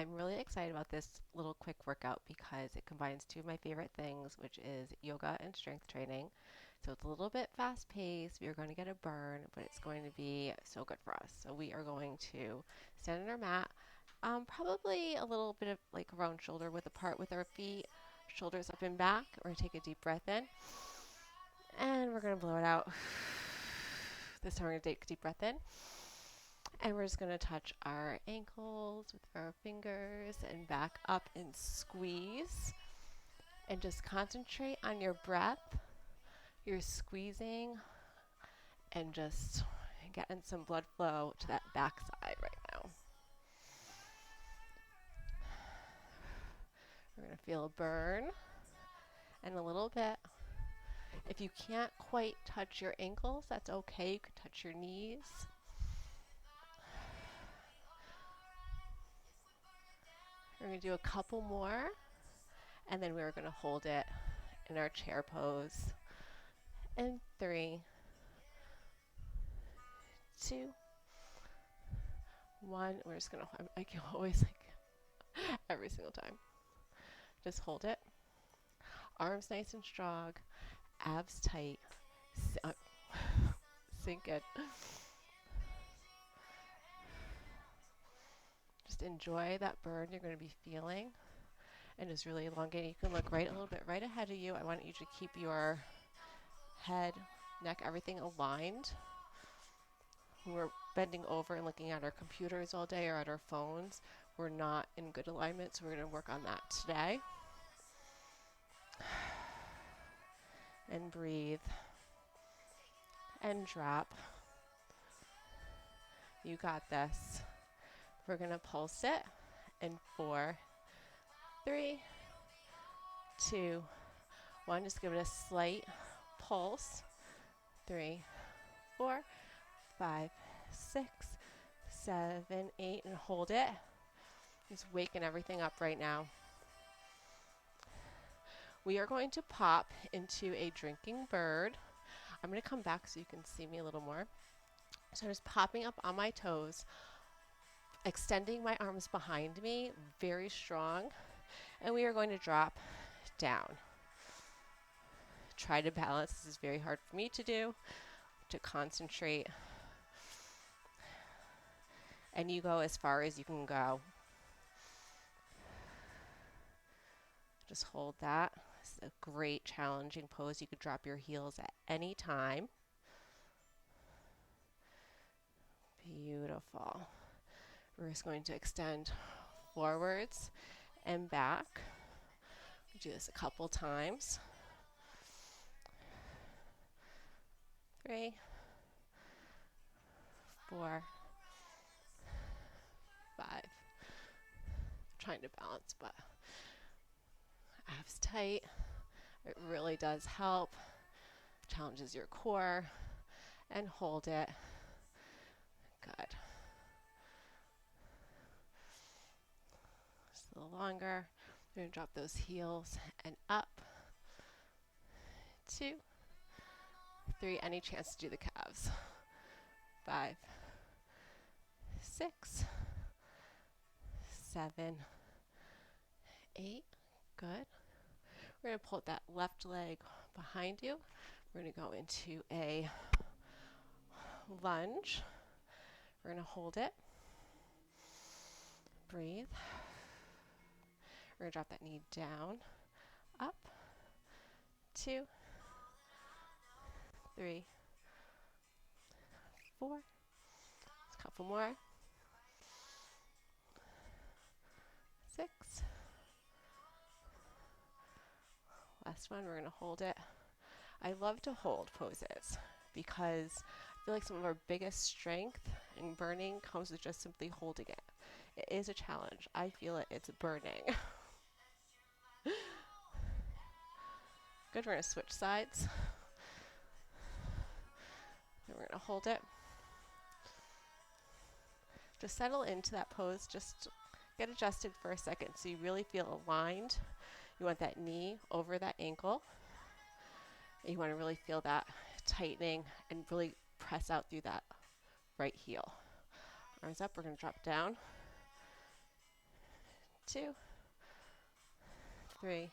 I'm really excited about this little quick workout because it combines two of my favorite things, which is yoga and strength training. So it's a little bit fast paced. We are going to get a burn, but it's going to be so good for us. So we are going to stand on our mat, probably a little bit of like round shoulder width apart with our feet, shoulders up and back. We're going to take a deep breath in and we're going to blow it out. This time we're going to take a deep breath in. And we're just going to touch our ankles with our fingers and back up and squeeze. And just concentrate on your breath. You're squeezing and just getting some blood flow to that backside right now. We're going to feel a burn and a little bit. If you can't quite touch your ankles, that's okay. You can touch your knees. We're going to do a couple more, and then we're going to hold it in our chair pose. And 3, 2, 1. We're just going to, I can always every single time. Just hold it. Arms nice and strong, abs tight. Sink it. Just enjoy that burn you're going to be feeling and just really elongate. You can look right a little bit right ahead of you. I want you to keep your head, neck, everything aligned. When we're bending over and looking at our computers all day or at our phones, we're not in good alignment, so we're going to work on that today. And breathe. And drop. You got this. We're going to pulse it in 4, 3, 2, 1. Just give it a slight pulse. 3, 4, 5, 6, 7, 8, and hold it. Just waking everything up right now. We are going to pop into a drinking bird. I'm going to come back so you can see me a little more. So I'm just popping up on my toes, extending my arms behind me, very strong, and we are going to drop down. Try to balance. This is very hard for me to do, to concentrate. And you go as far as you can go. Just hold that. This is a great challenging pose. You could drop your heels at any time. Beautiful. We're just going to extend forwards and back. We do this a couple times. 3, 4, 5. Trying to balance, but abs tight. It really does help. Challenges your core. And hold it. Good. Just a little longer. We're going to drop those heels and up. 2, 3. Any chance to do the calves. 5, 6, 7, 8. Good. We're going to pull that left leg behind you. We're going to go into a lunge. We're going to hold it. Breathe. We're going to drop that knee down, up. 2, 3, 4. A couple more. 6. Last one, we're going to hold it. I love to hold poses because I feel like some of our biggest strength in burning comes with just simply holding it. It is a challenge. I feel it. It's burning. Good. We're going to switch sides. And we're going to hold it. Just settle into that pose. Just get adjusted for a second so you really feel aligned. You want that knee over that ankle. You want to really feel that tightening and really press out through that right heel. Arms up. We're going to drop down. 2, 3,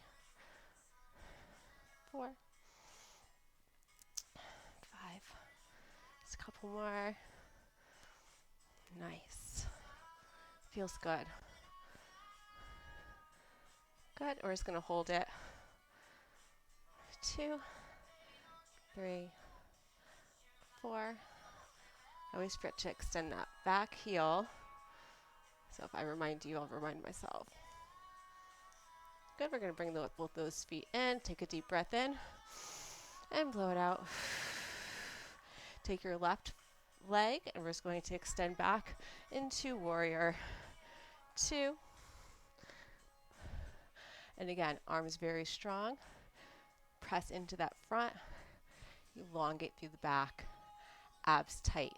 4, 5. Just a couple more. Nice. Feels good. Good. We're just going to hold it. 2, 3, 4. I always forget to extend that back heel. So if I remind you, I'll remind myself. Good. We're going to bring both those feet in. Take a deep breath in and blow it out. Take your left leg and we're just going to extend back into warrior 2. And again, arms very strong. Press into that front. Elongate through the back. Abs tight.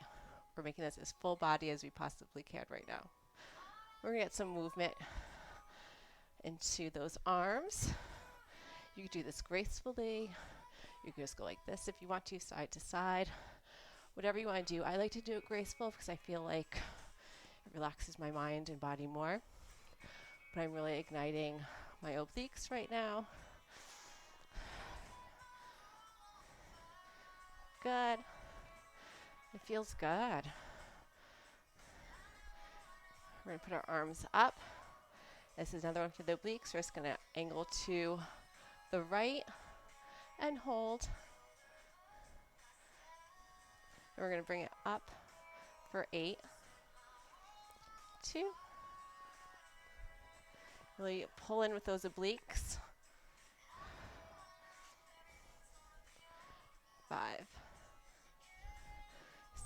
We're making this as full body as we possibly can right now. We're going to get some movement into those arms. You can do this gracefully. You can just go like this if you want to, side to side. Whatever you want to do. I like to do it graceful because I feel like it relaxes my mind and body more. But I'm really igniting my obliques right now. Good. It feels good. We're going to put our arms up. This is another one for the obliques. We're just going to angle to the right and hold. And we're going to bring it up for 8, 2. Really pull in with those obliques. 5,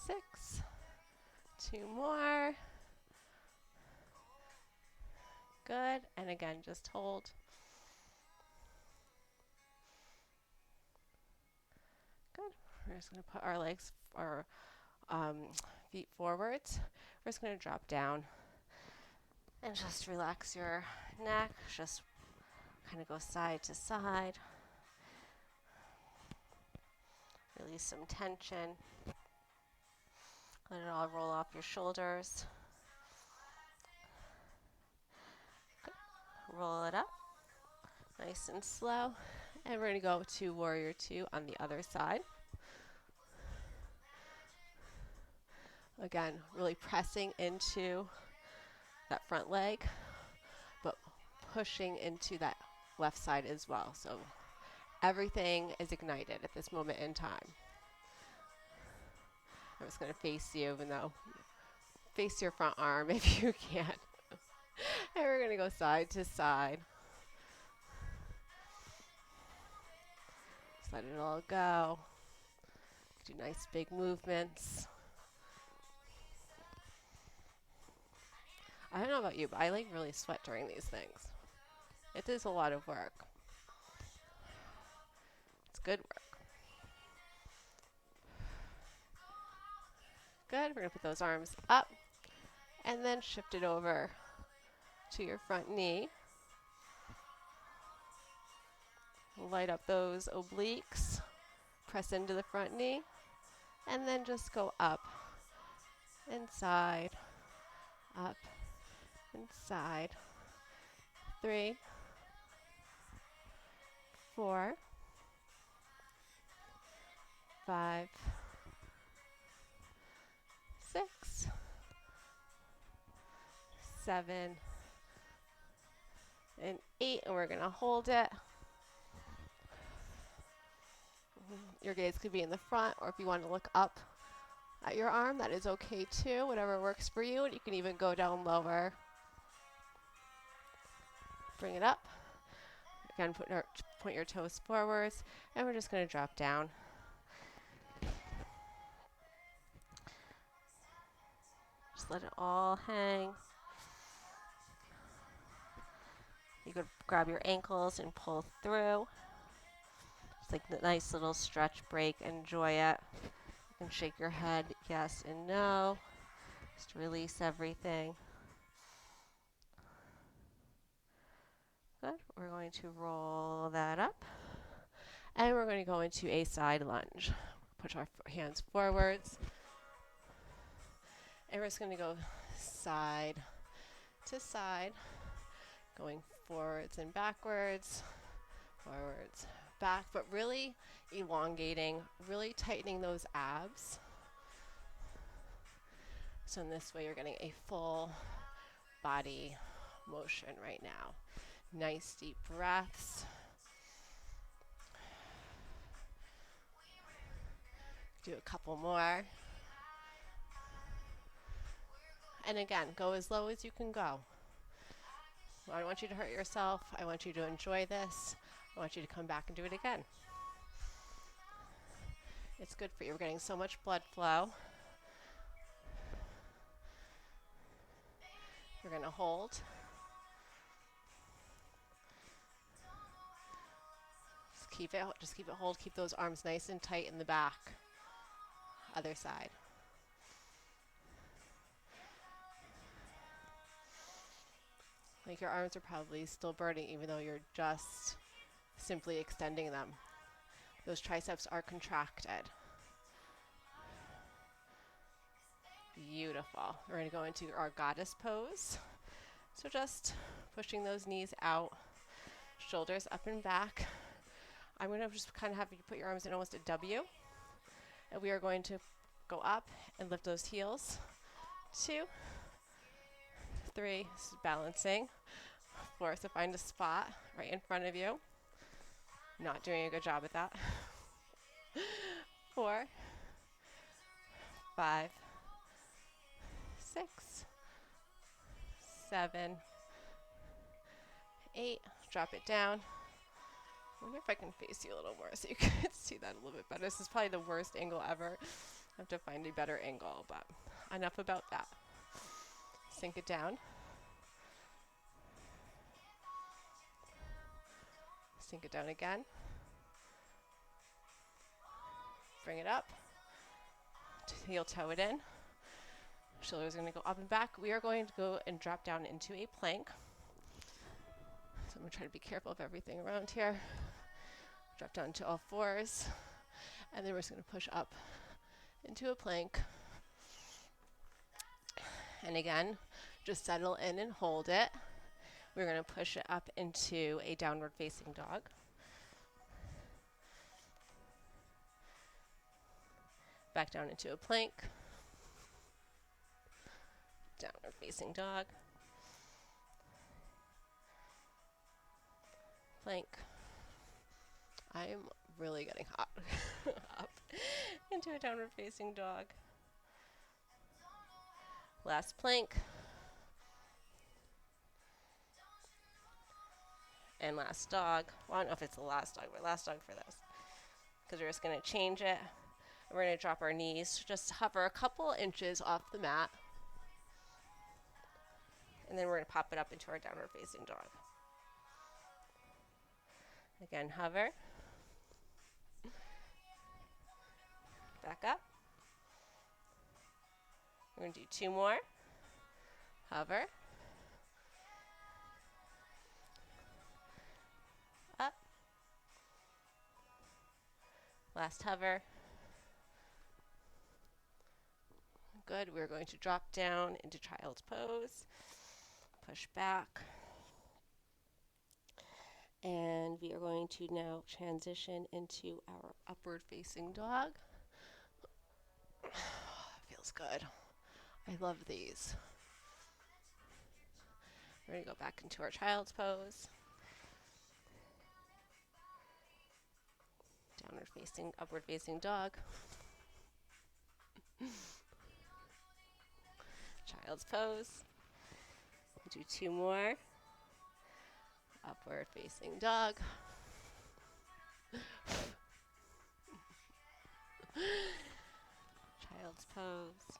6. 2 more. Good. And again, just hold. Good. We're just going to put our legs, our feet forwards. We're just going to drop down and just relax your neck. Just kind of go side to side. Release some tension. Let it all roll off your shoulders. Good. Roll it up. Nice and slow. And we're going to go to warrior 2 on the other side. Again, really pressing into that front leg, but pushing into that left side as well. So everything is ignited at this moment in time. I'm just going to face you, even though face your front arm if you can. And we're going to go side to side. Just let it all go. Do nice big movements. I don't know about you, but I like really sweat during these things. It is a lot of work. It's good work. Good. We're going to put those arms up and then shift it over to your front knee. Light up those obliques. Press into the front knee. And then just go up, inside, up, inside. 3, 4, 5, 6, 7, and 8, and we're going to hold it. Your gaze could be in the front, or if you want to look up at your arm, that is okay too, whatever works for you. And you can even go down lower. Bring it up. Again, point your toes forwards, and we're just going to drop down. Just let it all hang. You could grab your ankles and pull through. It's like a nice little stretch break. Enjoy it. You can shake your head yes and no. Just release everything. Good. We're going to roll that up. And we're going to go into a side lunge. Push our hands forwards. And we're just going to go side to side. Going forwards and backwards, forwards, back, but really elongating, really tightening those abs. So in this way, you're getting a full body motion right now. Nice deep breaths. Do a couple more. And again, go as low as you can go. I don't want you to hurt yourself. I want you to enjoy this. I want you to come back and do it again. It's good for you. We're getting so much blood flow. We're going to hold. Just keep it hold. Keep those arms nice and tight in the back. Other side. Like your arms are probably still burning even though you're just simply extending them. Those triceps are contracted. Beautiful. We're going to go into our goddess pose. So just pushing those knees out, shoulders up and back. I'm going to just kind of have you put your arms in almost a W. And we are going to go up and lift those heels. 2, 3, this is balancing. 4, so find a spot right in front of you. Not doing a good job at that. 4, 5, 6, 7, 8. Drop it down. I wonder if I can face you a little more so you can see that a little bit better. This is probably the worst angle ever. I have to find a better angle, but enough about that. Sink it down. Sink it down again. Bring it up. Heel toe it in. Shoulders are going to go up and back. We are going to go and drop down into a plank. So I'm going to try to be careful of everything around here. Drop down to all fours. And then we're just going to push up into a plank. And again, just settle in and hold it. We're going to push it up into a downward facing dog. Back down into a plank. Downward facing dog. Plank. I'm really getting hot. Up into a downward facing dog. Last plank. And last dog. Well, I don't know if it's the last dog, but last dog for this. Because we're just going to change it. And we're going to drop our knees. Just hover a couple inches off the mat. And then we're going to pop it up into our downward facing dog. Again, hover. Back up. We're going to do 2 more. Hover. Up. Last hover. Good. We're going to drop down into child's pose. Push back. And we are going to now transition into our upward facing dog. Feels good. I love these. We're going to go back into our child's pose. Downward facing, upward facing dog. Child's pose. Do 2 more. Upward facing dog. Child's pose.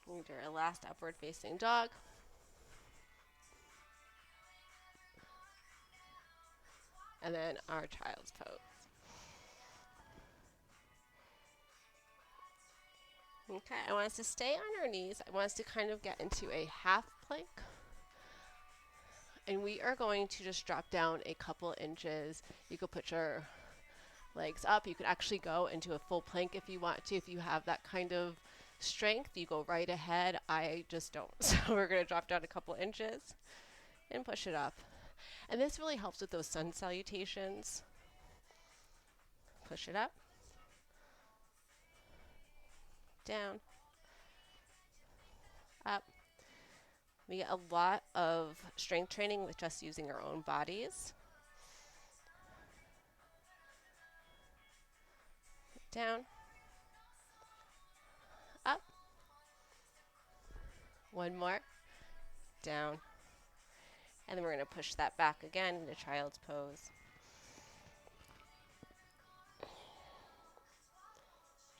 We do our last upward facing dog. And then our child's pose. Okay, I want us to stay on our knees. I want us to kind of get into a half plank. And we are going to just drop down a couple inches. You could put your legs up. You could actually go into a full plank if you want to, if you have that kind of Strength, you go right ahead. I just don't. So we're going to drop down a couple inches and push it up. And this really helps with those sun salutations. Push it up, down, up. We get a lot of strength training with just using our own bodies. Down, up. One more, down. And then we're going to push that back again into child's pose.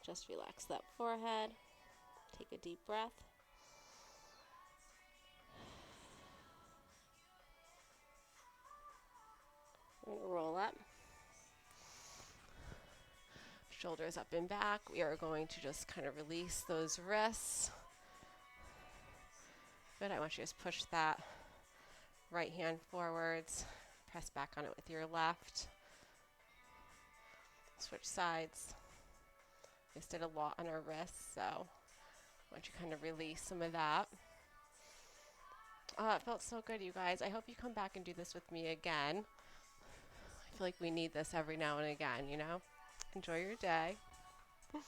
Just relax that forehead. Take a deep breath. We're going to roll up. Shoulders up and back. We are going to just kind of release those wrists. Good. I want you to just push that right hand forwards. Press back on it with your left. Switch sides. We just did a lot on our wrists, so I want you to kind of release some of that. It felt so good, you guys. I hope you come back and do this with me again. I feel like we need this every now and again, you know? Enjoy your day.